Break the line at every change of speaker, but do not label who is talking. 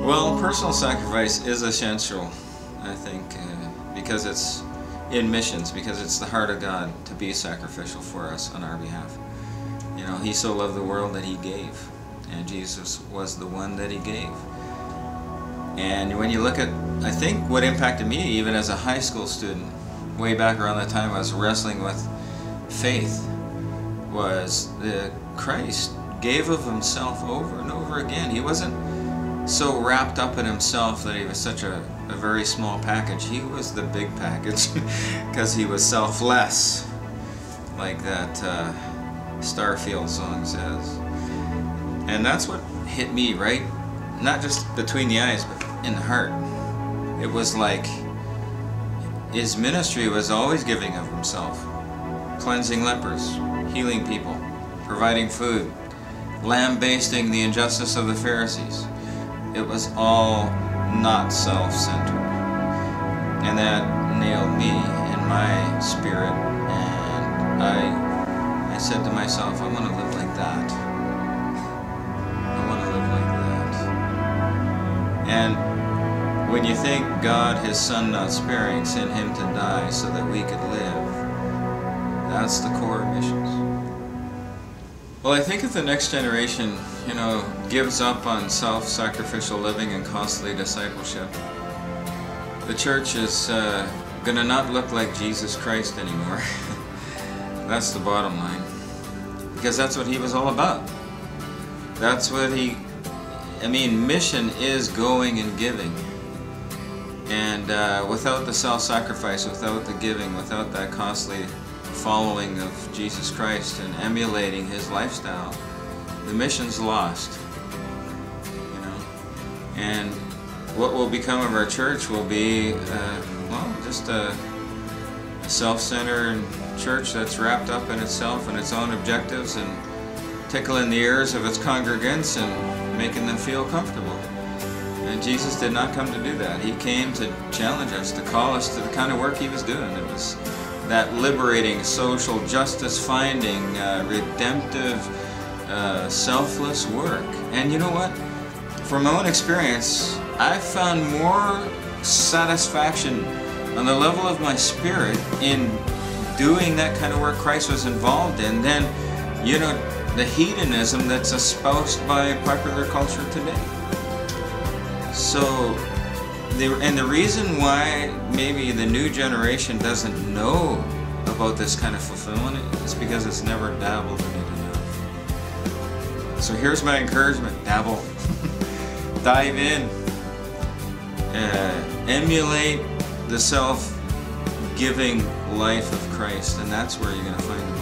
Well, personal sacrifice is essential, I think, because it's in missions, because it's the heart of God to be sacrificial for us on our behalf. You know, He so loved the world that He gave, and Jesus was the one that He gave. And when you look at, I think what impacted me even as a high school student, way back around that time I was wrestling with faith, was that Christ gave of Himself over and over again. He wasn't so wrapped up in Himself that He was such a very small package. He was the big package because He was selfless, like that Starfield song says. And that's what hit me, right? Not just between the eyes, but in the heart. It was like His ministry was always giving of Himself, cleansing lepers, healing people, providing food, lambasting the injustice of the Pharisees. It was all not self-centered, and that nailed me in my spirit, and I said to myself, I want to live like that. I want to live like that. And when you think God, His Son not sparing, sent Him to die so that we could live, that's the core of missions. Well, I think if the next generation, you know, gives up on self-sacrificial living and costly discipleship, the church is going to not look like Jesus Christ anymore. That's the bottom line. Because that's what He was all about. That's what mission is going and giving. And without the self-sacrifice, without the giving, without that costly following of Jesus Christ and emulating His lifestyle, the mission's lost. You know, and what will become of our church will be, well, just a self-centered church that's wrapped up in itself and its own objectives and tickling the ears of its congregants and making them feel comfortable. And Jesus did not come to do that. He came to challenge us, to call us to the kind of work He was doing. It was that liberating, social justice finding, redemptive, selfless work. And you know what? From my own experience, I've found more satisfaction on the level of my spirit in doing that kind of work Christ was involved in than, you know, the hedonism that's espoused by popular culture today. So, the reason why maybe the new generation doesn't know about this kind of fulfillment is because it's never dabbled in it enough. So here's my encouragement: dabble, dive in, emulate the self-giving life of Christ, and that's where you're going to find the